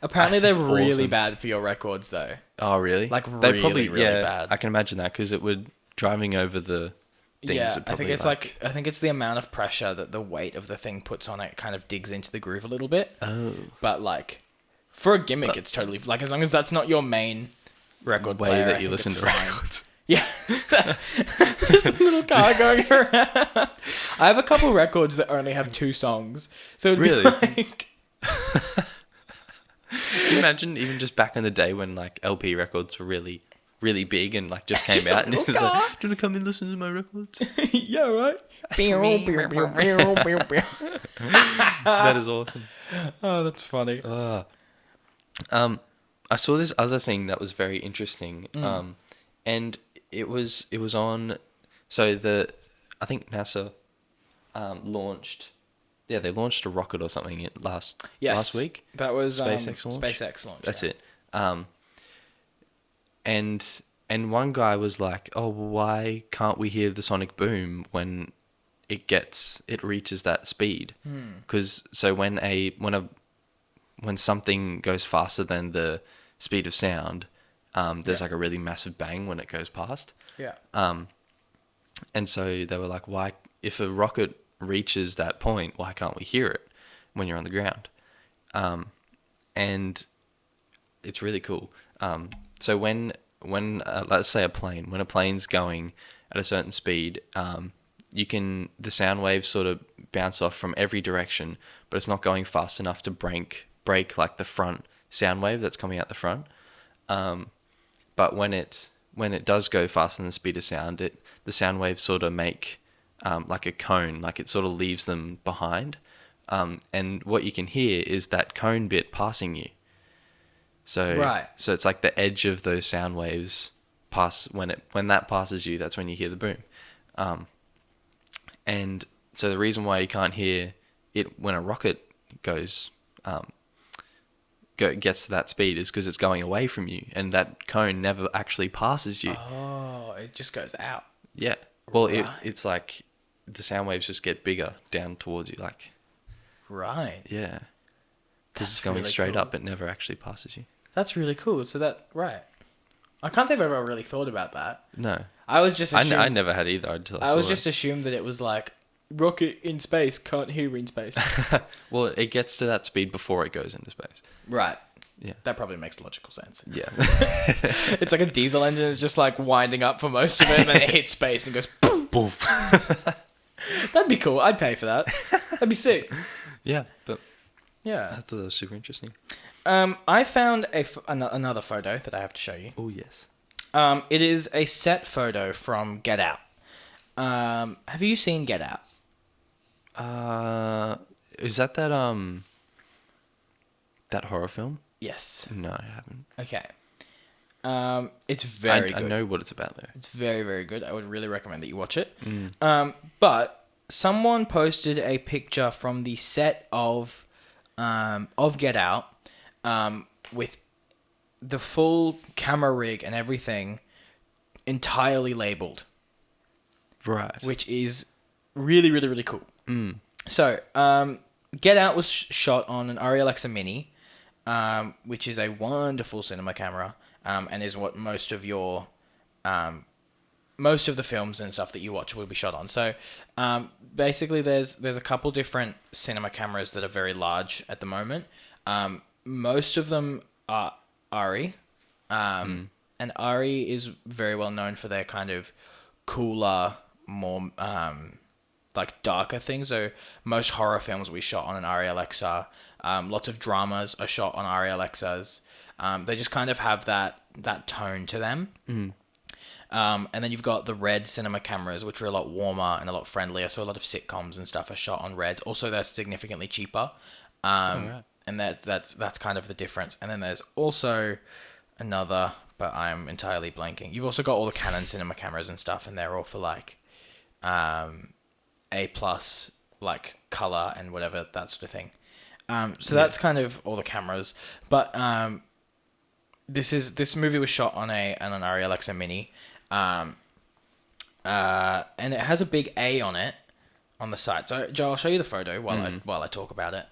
Apparently they're That's really awesome. bad for your records, though. Oh, really? Like, really bad. I can imagine that, because it would, driving over the things Yeah, would I probably think it's the amount of pressure that the weight of the thing puts on it kind of digs into the groove a little bit. Oh. But, like, for a gimmick, it's totally, like, as long as that's not your main record way player, that I you think listen it's to fine. records. Yeah, that's just a little car going around. I have a couple records that only have 2 songs, so it'd Really? be like, Can you imagine even just back in the day when like LP records were really, really big and like just came Just a out, and it little was like, car. do you want to come and listen to my records? yeah, right. That is awesome. Oh, that's funny. I saw this other thing that was very interesting, and it was on. So I think NASA launched. Yeah, they launched a rocket or something last week. That was SpaceX launch. SpaceX launch. That's it. And one guy was like, "Oh, why can't we hear the sonic boom when it reaches that speed?" Because so when something goes faster than the speed of sound, there's like a really massive bang when it goes past. Yeah. And so they were like, "Why, if a rocket reaches that point, why can't we hear it when you're on the ground?" And it's really cool. So when let's say when a plane's going at a certain speed, the sound waves sort of bounce off from every direction, but it's not going fast enough to break like the front sound wave that's coming out the front. But when it does go faster than the speed of sound, the sound waves sort of make like a cone, like it sort of leaves them behind. And what you can hear is that cone bit passing you. So Right. So it's like the edge of those sound waves pass when that passes you. That's when you hear the boom. And so the reason why you can't hear it when a rocket gets to that speed is because it's going away from you, and that cone never actually passes you. Oh, it just goes out. Yeah. Well, Right. it's like the sound waves just get bigger down towards you, like, Right. yeah, because That's it's going really straight cool. up. It never actually passes you. That's really cool. So right. I can't say I've ever really thought about that. No, I was just I never had either until I I saw was it. just assumed that it was like rocket in space, can't hear in space. Well, it gets to that speed before it goes into space. Right. Yeah. That probably makes logical sense. Yeah. It's like a diesel engine is just like winding up for most of it, and then it hits space and goes boom. Boof. That'd be cool. I'd pay for that. That'd be sick. Yeah, but I Yeah. thought that was super interesting. I found another photo that I have to show you. Oh, yes. It is a set photo from Get Out. Have you seen Get Out? Is that that horror film? Yes. No, I haven't. Okay. It's very I good. know what it's about, though. It's very, very good. I would really recommend that you watch it. But someone posted a picture from the set of Get Out, with the full camera rig and everything entirely labeled, Right. which is really, really, really cool. So, Get Out was shot on an Arri Alexa Mini, which is a wonderful cinema camera, and is what most of your most of the films and stuff that you watch will be shot on. So, basically, there's a couple different cinema cameras that are very large at the moment. Most of them are Arri, and Arri is very well known for their kind of cooler, more like darker things. So most horror films we shot on an Arri Alexa. Lots of dramas are shot on Arri Alexas. They just kind of have that tone to them. And then you've got the red cinema cameras, which are a lot warmer and a lot friendlier. So a lot of sitcoms and stuff are shot on reds. Also, they're significantly cheaper. Right. And that's kind of the difference. And then there's also another, but I'm entirely blanking. You've also got all the Canon cinema cameras and stuff, and they're all for like A+, like color and whatever, that sort of thing. So that's kind of all the cameras. But this movie was shot on an Arri Alexa Mini, and it has a big A on it on the side. So Joe, I'll show you the photo while I talk about it.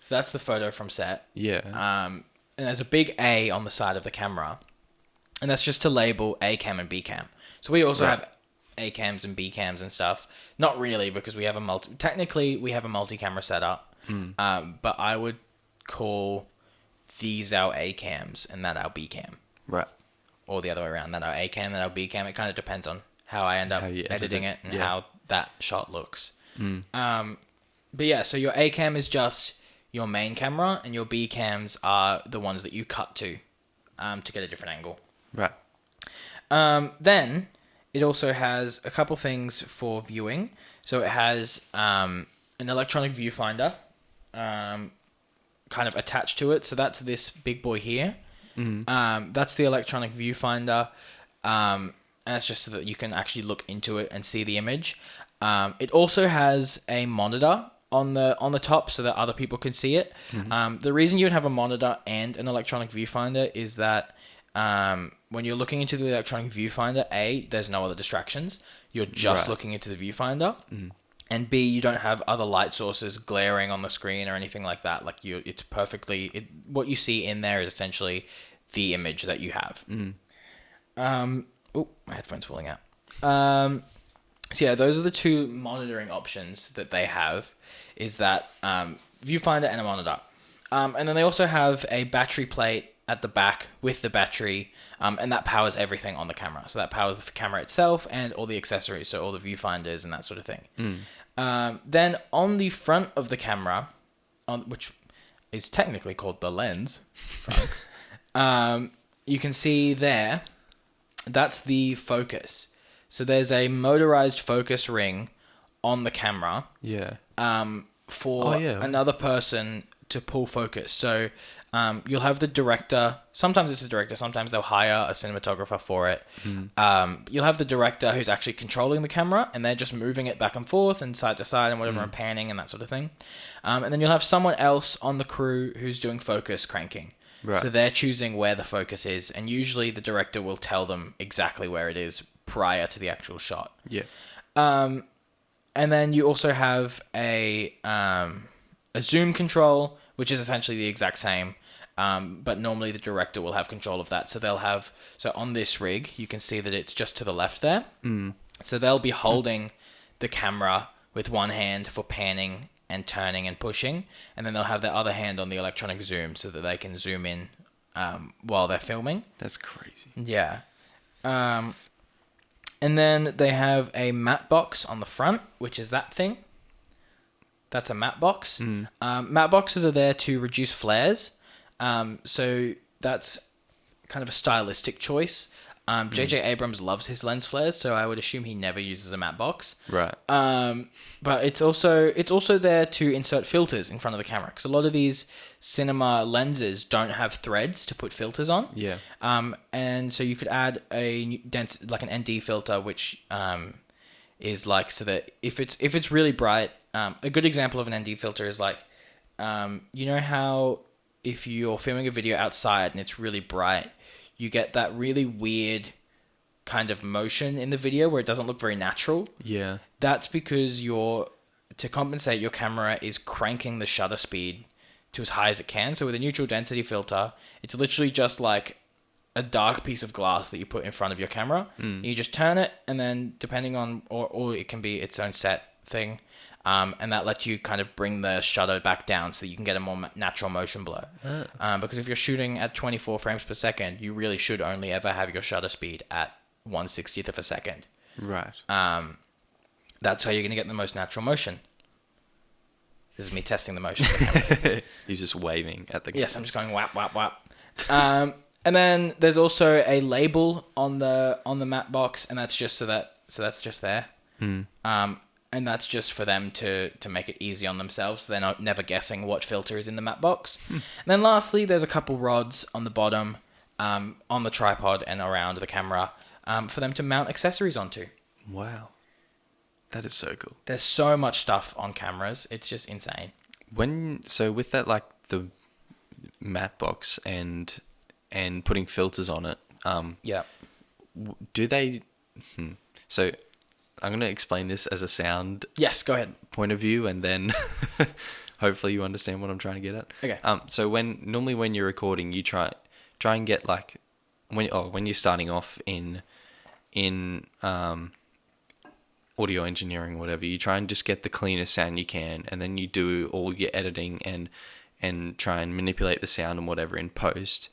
So that's the photo from set. Yeah. And there's a big A on the side of the camera, and that's just to label A cam and B cam. So we also have A cams and B cams and stuff. Not really, because we have a multi-camera setup. But I would call these our A cams and that our B cam, Right. or the other way around. That our A cam, that our B cam. It kind of depends on how I end up How you edit editing it. it and Yeah. how that shot looks. But yeah, so your A cam is just your main camera, and your B cams are the ones that you cut to get a different angle. Right. Then it also has a couple things for viewing. So it has an electronic viewfinder kind of attached to it. So that's this big boy here. That's the electronic viewfinder. And it's just so that you can actually look into it and see the image. It also has a monitor on the top so that other people can see it. The reason you would have a monitor and an electronic viewfinder is that when you're looking into the electronic viewfinder, there's no other distractions. You're just looking into the viewfinder. And B, you don't have other light sources glaring on the screen or anything like that. Like it's perfectly... what you see in there is essentially the image that you have. Oh, my headphone's falling out. So yeah, those are the two monitoring options that they have, is that viewfinder and a monitor. And then they also have a battery plate at the back with the battery, and that powers everything on the camera. So that powers the camera itself and all the accessories, so all the viewfinders and that sort of thing. Then on the front of the camera, which is technically called the lens, you can see there, that's the focus. So there's a motorized focus ring on the camera. Yeah. for Oh, yeah. another person to pull focus. So you'll have the director. Sometimes it's a director. Sometimes they'll hire a cinematographer for it. You'll have the director who's actually controlling the camera, and they're just moving it back and forth and side to side and whatever, and panning and that sort of thing. And then you'll have someone else on the crew who's doing focus cranking. Right. So they're choosing where the focus is, and usually the director will tell them exactly where it is prior to the actual shot. Yeah. And then you also have a zoom control, which is essentially the exact same, but normally the director will have control of that. So so on this rig, you can see that it's just to the left there. So they'll be holding the camera with one hand for panning and turning and pushing, and then they'll have their other hand on the electronic zoom so that they can zoom in while they're filming. That's crazy. Yeah. And then they have a matte box on the front, which is that thing. That's a matte box. Matte boxes are there to reduce flares. So that's kind of a stylistic choice. J.J. Abrams loves his lens flares, so I would assume he never uses a matte box. Right. But it's also there to insert filters in front of the camera, because a lot of these cinema lenses don't have threads to put filters on. Yeah. And so you could add an ND filter, which is like, so that if it's really bright, a good example of an ND filter is like, you know how if you're filming a video outside and it's really bright, you get that really weird kind of motion in the video where it doesn't look very natural. Yeah. That's because to compensate, your camera is cranking the shutter speed to as high as it can. So with a neutral density filter, it's literally just like a dark piece of glass that you put in front of your camera. You just turn it, and then depending on, or it can be its own set thing. And that lets you kind of bring the shutter back down so that you can get a more natural motion blur. Because if you're shooting at 24 frames per second, you really should only ever have your shutter speed at 1/60th of a second. Right. That's how you're going to get the most natural motion. This is me testing the motion of the cameras. He's just waving at the... Yes, I'm just going whap, whap, whap. And then there's also a label on the matte box, and that's just so that's just there. And that's just for them to make it easy on themselves, so they're not never guessing what filter is in the matte box. And then lastly, there's a couple rods on the bottom, on the tripod and around the camera, for them to mount accessories onto. Wow. That is so cool. There's so much stuff on cameras. It's just insane. So with that, like the matte box and putting filters on it, Yeah. do they... So I'm going to explain this as a sound Yes, go ahead. point of view, and then hopefully you understand what I'm trying to get at. Okay. So normally when you're recording, you try and get like when you're starting off in audio engineering, whatever, you try and just get the cleanest sound you can, and then you do all your editing and try and manipulate the sound and whatever in post.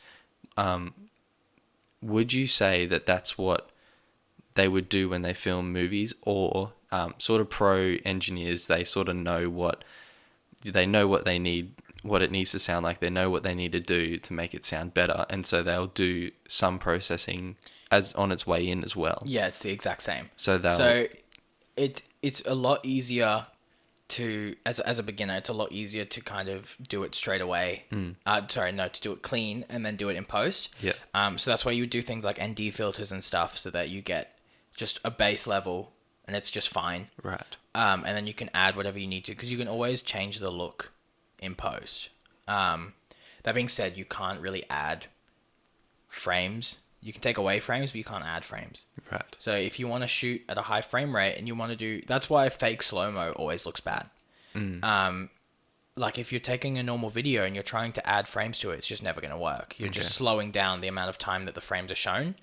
Would you say that that's what they would do when they film movies, or sort of pro engineers, they sort of know what they need, what it needs to sound like, they know what they need to do to make it sound better, and so they'll do some processing as on its way in as well? Yeah, it's the exact same. So it's a lot easier to, as a beginner, it's a lot easier to kind of do it straight away. To do it clean and then do it in post. Yeah. So that's why you would do things like ND filters and stuff, so that you get just a base level and it's just fine. Right. And then you can add whatever you need to, because you can always change the look in post. That being said, you can't really add frames. You can take away frames, but you can't add frames. Right. So if you want to shoot at a high frame rate and you want to do... That's why fake slow-mo always looks bad. Like if you're taking a normal video and you're trying to add frames to it, it's just never going to work. You're just slowing down the amount of time that the frames are shown.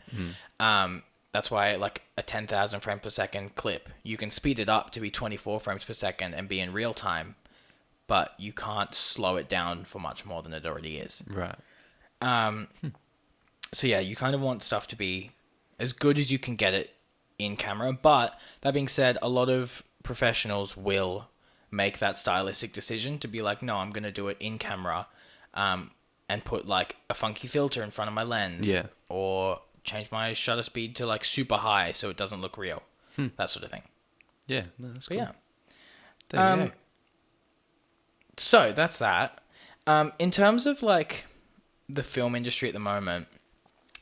That's why like a 10,000 frame per second clip, you can speed it up to be 24 frames per second and be in real time, but you can't slow it down for much more than it already is. Right. So yeah, you kind of want stuff to be as good as you can get it in camera. But that being said, a lot of professionals will make that stylistic decision to be like, no, I'm going to do it in camera, and put like a funky filter in front of my lens. Yeah. Or change my shutter speed to like super high so it doesn't look real. That sort of thing. Yeah. No, that's But cool. yeah. There you go. So that's that. In terms of like the film industry at the moment,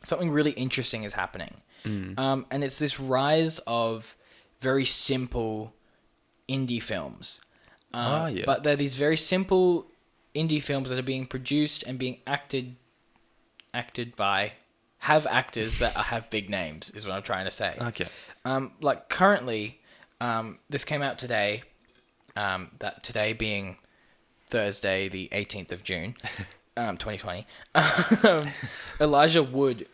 something really interesting is happening. And it's this rise of very simple indie films. Yeah. But they're these very simple indie films that are being produced and being acted by have actors that have big names is what I'm trying to say. Okay. Like currently, this came out today. That today being Thursday, the 18th of June, 2020. Elijah Wood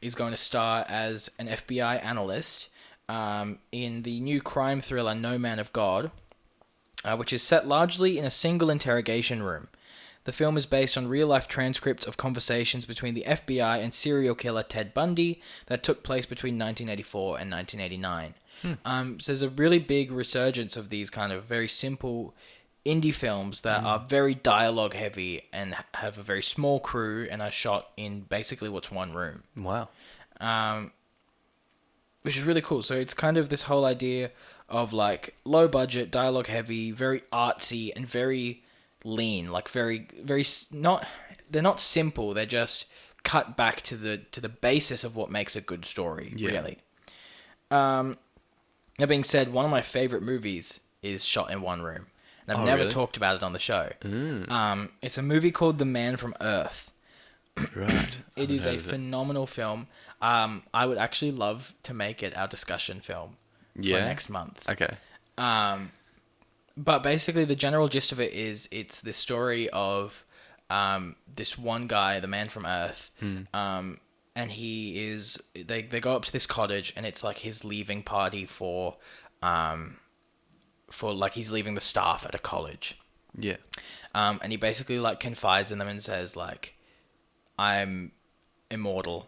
is going to star as an FBI analyst in the new crime thriller No Man of God, which is set largely in a single interrogation room. The film is based on real-life transcripts of conversations between the FBI and serial killer Ted Bundy that took place between 1984 and 1989. So there's a really big resurgence of these kind of very simple indie films that are very dialogue heavy and have a very small crew and are shot in basically what's one room. Wow. Which is really cool. So it's kind of this whole idea of like low budget, dialogue heavy, very artsy and very lean, like very not they're not simple, they're just cut back to the basis of what makes a good story, really. That being said, one of my favorite movies is shot in one room. And I've never talked about it on the show. It's a movie called The Man from Earth. Right. It is a phenomenal film. I would actually love to make it our discussion film for next month. Okay. But basically, the general gist of it is it's the story of this one guy, the Man from Earth, and they go up to this cottage, and it's like his leaving party for like he's leaving the staff at a college. Yeah. And he basically like confides in them and says like, I'm immortal,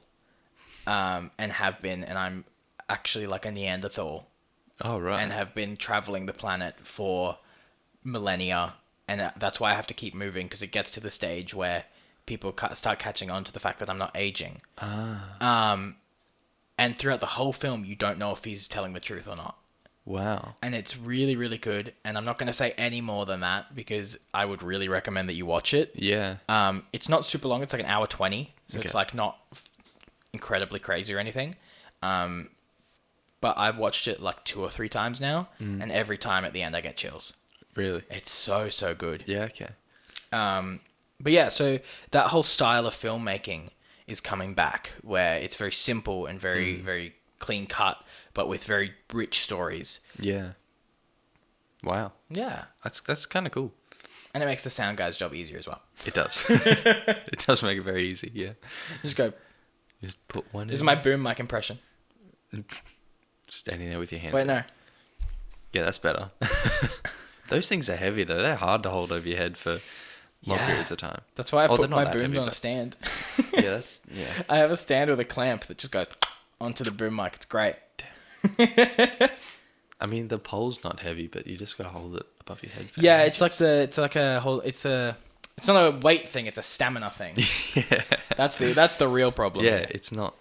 and have been, and I'm actually like a Neanderthal. Oh, right. And have been traveling the planet for millennia, and that's why I have to keep moving, because it gets to the stage where people start catching on to the fact that I'm not aging. And throughout the whole film, you don't know if he's telling the truth or not. Wow. And it's really, really good. And I'm not going to say any more than that, because I would really recommend that you watch it. Yeah. It's not super long. It's like an hour 20. So Okay. it's like not incredibly crazy or anything. But I've watched it like 2 or 3 times now. And every time at the end I get chills. Really? It's so, so good. Yeah, okay. But yeah, so that whole style of filmmaking is coming back, where it's very simple and very, very clean cut, but with very rich stories. Yeah. Wow. Yeah. That's kind of cool. And it makes the sound guy's job easier as well. It does. It does make it very easy, yeah. Just go, Just put one this is in. my boom mic impression. Standing there with your hands. Wait, no. Yeah, that's better. Those things are heavy, though. They're hard to hold over your head for long periods of time. That's why I Oh, put they're not my that boom heavy, on a but- stand. Yeah, I have a stand with a clamp that just goes onto the boom mic. It's great. I mean, the pole's not heavy, but you just gotta hold it above your head. For Yeah, ages. it's not a weight thing, it's a stamina thing. Yeah. That's the real problem. Yeah, it's not.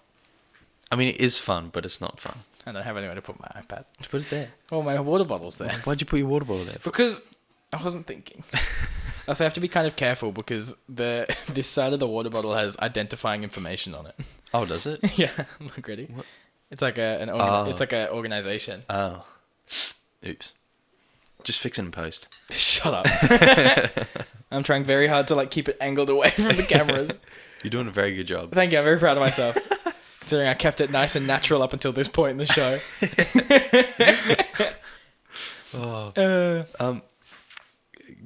I mean, it is fun, but it's not fun. I don't have anywhere to put my iPad. Just put it there. Oh, my water bottle's there. Why'd you put your water bottle there? Because I wasn't thinking. Also, I have to be kind of careful because this side of the water bottle has identifying information on it. Oh, does it? Yeah, look ready. What? It's like it's like an organization. Oh. Oops. Just fix it in post. Shut up. I'm trying very hard to like keep it angled away from the cameras. You're doing a very good job. Thank you. I'm very proud of myself. Considering I kept it nice and natural up until this point in the show.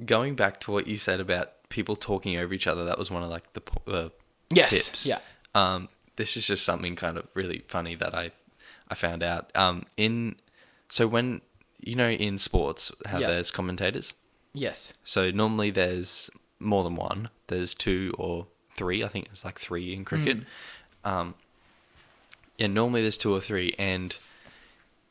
Going back to what you said about people talking over each other, that was one of like the Yes. tips. Yeah. This is just something kind of really funny that I found out. So when in sports how Yeah. there's commentators. Yes. So normally there's more than one. There's 2 or 3. I think it's like 3 in cricket. Yeah, normally there's 2 or 3, and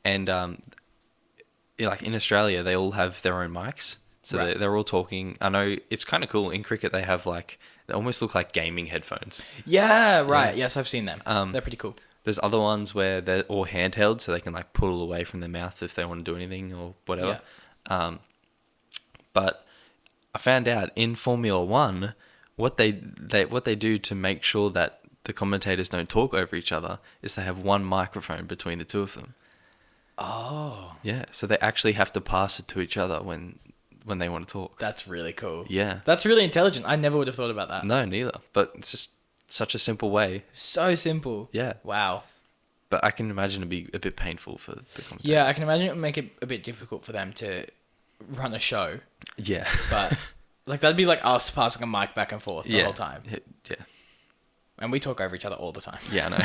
like in Australia they all have their own mics, so Right. they're all talking. I know it's kind of cool. In cricket they have like, they almost look like gaming headphones. Yeah. Right. Yes, I've seen them. They're pretty cool. There's other ones where they're all handheld, so they can like pull away from their mouth if they want to do anything or whatever. But I found out in Formula One, what they do to make sure that the commentators don't talk over each other is they have one microphone between the two of them. Oh, Yeah, so they actually have to pass it to each other when they want to talk. that's really cool. Yeah. That's really intelligent. I never would have thought about that. No, neither. But it's just such a simple way. So simple. Yeah. Wow. But I can imagine it'd be a bit painful for the commentators. Yeah, I can imagine it would make it a bit difficult for them to run a show. Yeah. But like that'd be like us passing a mic back and forth the whole time. Yeah. And we talk over each other all the time. Yeah, I know.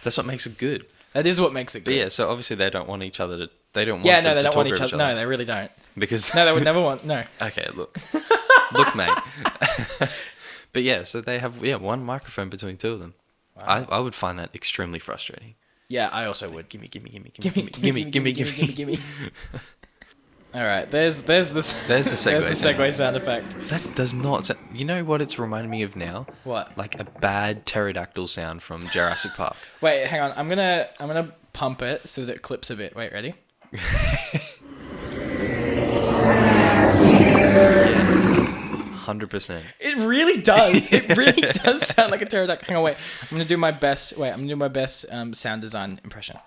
That's what makes it good. That is what makes it good. But yeah, so obviously they don't want each other to... They don't want Yeah, no, them they to don't talk want over each other. No, they really don't. Because... No, they would never want... No. Okay, look. Look, mate. But yeah, so they have one microphone between two of them. Wow. I would find that extremely frustrating. Yeah, I also would. Gimme. Gimme. All right, there's the segue sound effect. That does not sound... You know what it's reminding me of now? What? Like a bad pterodactyl sound from Jurassic Park. Wait, hang on. I'm gonna pump it so that it clips a bit. Wait, ready? 100%. It really does. It really does sound like a pterodactyl. Hang on, wait. I'm gonna do my best. Wait, I'm gonna do my best sound design impression.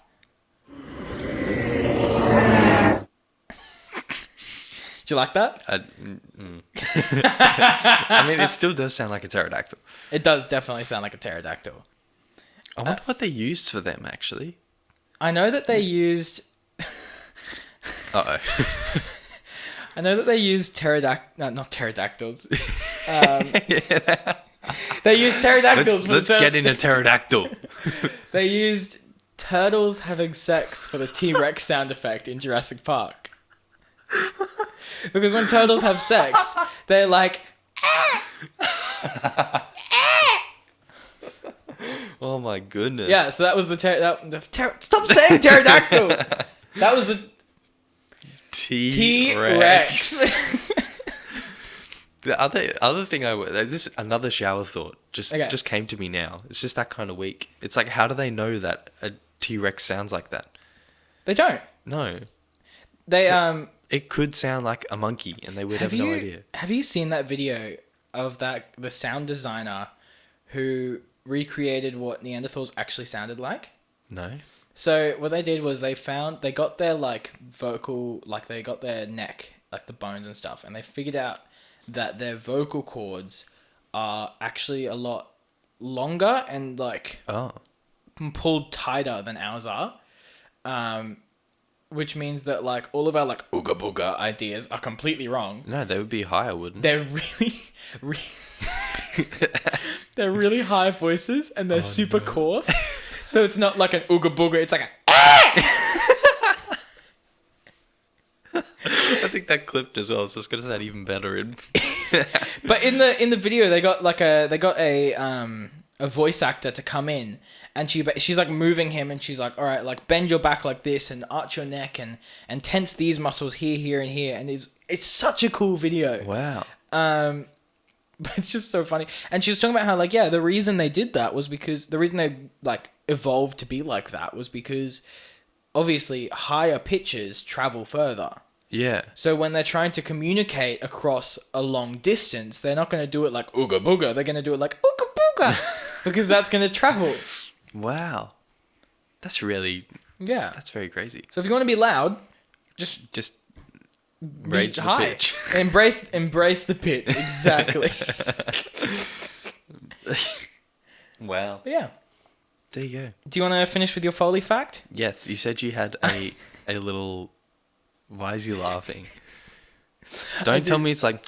Do you like that? I mean, it still does sound like a pterodactyl. It does definitely sound like a pterodactyl. I wonder what they used for them, actually. I know that they used. Uh-oh. I know that they used not pterodactyls. They used pterodactyls. Let's get in a pterodactyl. They used turtles having sex for the T-Rex sound effect in Jurassic Park. Because when turtles have sex, they're like... Oh my goodness. Yeah, so that was stop saying pterodactyl! That was the T-Rex. The other thing this another shower thought Okay. just came to me now. It's just that kind of week. It's like, how do they know that a T-Rex sounds like that? They don't. No. They It could sound like a monkey, and they would have no idea. Have you seen that video of the sound designer who recreated what Neanderthals actually sounded like? No. So what they did was they got their like vocal, like they got their neck, like the bones and stuff, and they figured out that their vocal cords are actually a lot longer and like pulled tighter than ours are. Which means that like all of our like ooga booga ideas are completely wrong. No, they would be higher, wouldn't They're they're really high voices and they're super coarse. So it's not like an ooga booga, it's like a I think that clipped as well, so it's gonna sound even better. But in the video they got a voice actor to come in, and she's like moving him, and she's like, all right, like bend your back like this and arch your neck and tense these muscles here and here, and it's such a cool video. Wow. But it's just so funny. And she was talking about how like, yeah, the reason they did that was because the reason they like evolved to be like that was because obviously higher pitches travel further. Yeah. So when they're trying to communicate across a long distance, they're not going to do it like ooga booga. They're going to do it like ooga booga because that's going to travel. Wow. That's very crazy. So if you want to be loud, just raise the pitch. Embrace the pitch. Exactly. Wow. But yeah. There you go. Do you want to finish with your Foley fact? Yes, you said you had a little... Why is he laughing? Don't tell me it's like...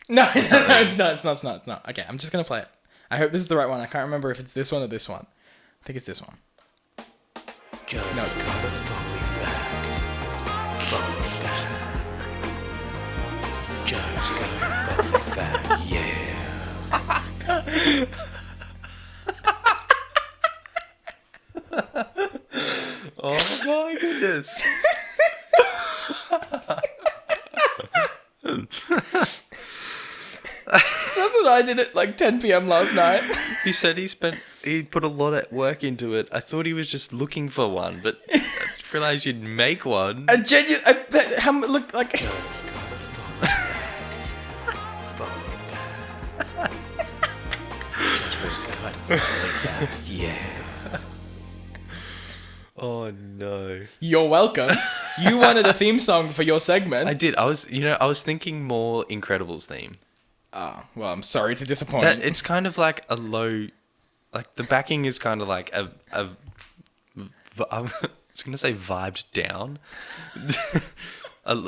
No, it's not. Okay, I'm just going to play it. I hope this is the right one. I can't remember if it's this one or this one. I think it's this one. Joe's got a Foley fact. Foley fact. Joe's got a Foley fact. Yeah. Oh my goodness. That's what I did at like 10 p.m. last night. He said he put a lot of work into it. I thought he was just looking for one, but I just realized you'd make one. Look like... Joe's got a Foley fact. Oh no. You're welcome. You wanted a theme song for your segment. I did. I was thinking more Incredibles theme. Oh, well, I'm sorry to disappoint. That it's kind of like a low, like the backing is kind of like I was gonna say vibed down. I don't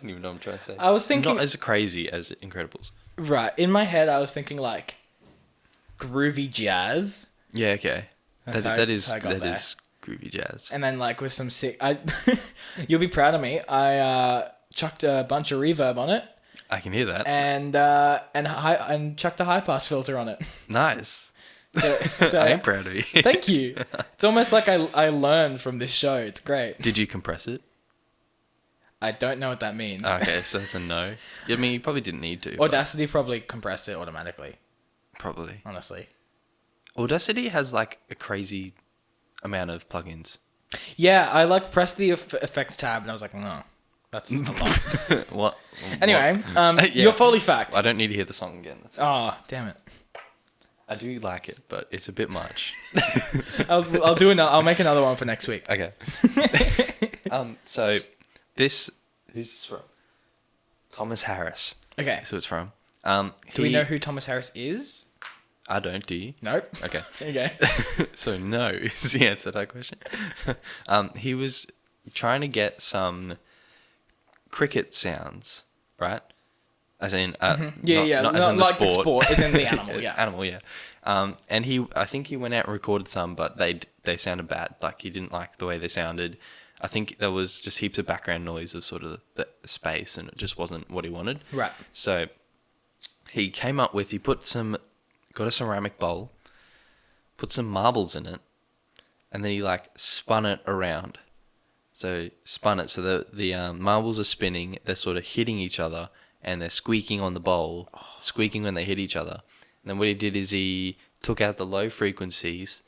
even know what I'm trying to say. I was thinking not as crazy as Incredibles. Right, in my head, I was thinking like groovy jazz, Yeah, okay. That's That is how I got there. groovy jazz. and then like with some sick. You'll be proud of me. I chucked a bunch of reverb on it, I can hear that. and chucked a high pass filter on it. Nice. So I am proud of you. thank you. It's almost like I learned from this show. It's great. Did you compress it? I don't know what that means. Okay, so that's a no. I mean, you probably didn't need to. but Audacity probably compressed it automatically. Probably. Honestly. Audacity has like a crazy amount of plugins. Yeah, I like pressed the effects tab and I was like, no, that's a lot. What? Anyway, Yeah. your Foley fact. I don't need to hear the song again. Oh, damn it. I do like it, but it's a bit much. I'll do another. I'll make another one for next week. Okay. So who's this from? Thomas Harris. Okay. That's who it's from. Do we know who Thomas Harris is? I don't. Do you? Nope. Okay. Okay. So no is the answer to that question. He was trying to get some cricket sounds, right? As in, not as in the like sport. sport, as in the animal. Yeah. Animal, yeah. And I think he went out and recorded some, but they sounded bad. Like he didn't like the way they sounded. I think there was just heaps of background noise of sort of the space, and it just wasn't what he wanted. Right. So he got a ceramic bowl, put some marbles in it, and then he like spun it around. So the marbles are spinning. They're sort of hitting each other, and they're squeaking on the bowl, squeaking when they hit each other. And then what he did is he took out the low frequencies,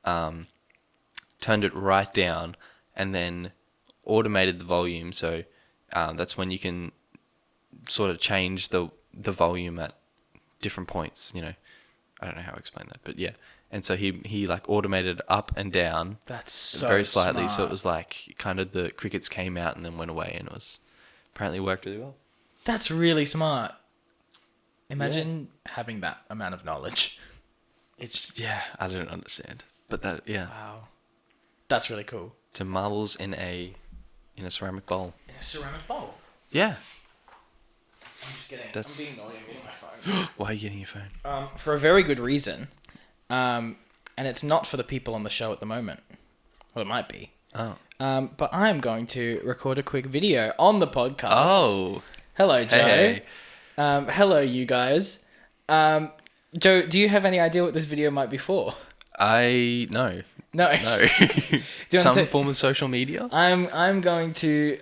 turned it right down, and then automated the volume. So that's when you can sort of change the volume at different points. You know, I don't know how to explain that, but yeah. And so he like automated it up and down. That's so very slightly. smart. So it was like kind of the crickets came out and then went away, and it was apparently worked really well. That's really smart. Imagine having that amount of knowledge. It's I don't understand, but Wow. That's really cool. to marbles in a ceramic bowl. In a ceramic bowl. Yeah. I'm just getting. That's- I'm being naughty. I'm getting my phone. Why are you getting your phone? For a very good reason, and it's not for the people on the show at the moment. Well, it might be. Oh. But I'm going to record a quick video on the podcast. Oh. Hello, Joe. Hey. Hello, you guys. Joe, do you have any idea what this video might be for? No. No. No. Do you want Some to- form of social media? I'm going to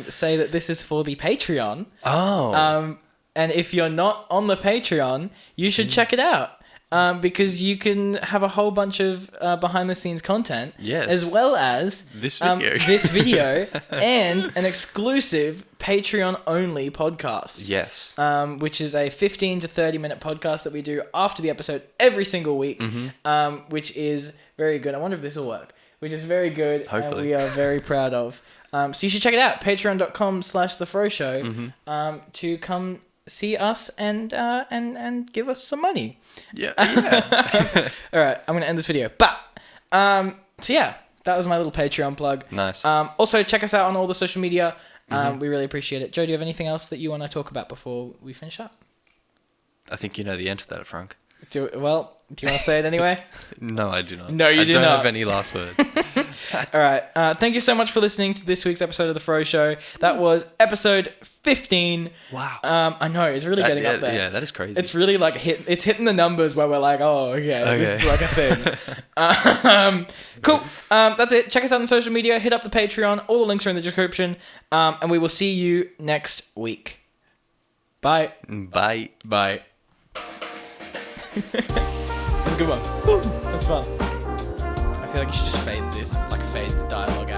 say that this is for the Patreon. Oh. And if you're not on the Patreon, you should check it out. Because you can have a whole bunch of behind the scenes content, Yes. as well as This video. this video and an exclusive Patreon only podcast. Yes. Which is a 15 to 30 minute podcast that we do after the episode every single week, which is very good. I wonder if this will work. Which is very good. Hopefully. And we are very proud of. So you should check it out. Patreon.com/The Froe Show to come see us and give us some money. Yeah. All right, I'm going to end this video. But, so yeah, that was my little Patreon plug. Nice. Also, check us out on all the social media. We really appreciate it. Joe, do you have anything else that you want to talk about before we finish up? I think you know the answer to that, Frank. Do you want to say it anyway? No, I do not. No, you do I don't not. have any last word. All right. Thank you so much for listening to this week's episode of The Froe Show. That was episode 15. Wow. I know, it's really getting up there. Yeah, that is crazy. It's really like it's hitting the numbers where we're like, oh, okay. This is like a thing. Cool. That's it. Check us out on social media. Hit up the Patreon. All the links are in the description. And we will see you next week. Bye. Bye. Bye. That's a good one. That's fun. I feel like you should just fade the dialogue out.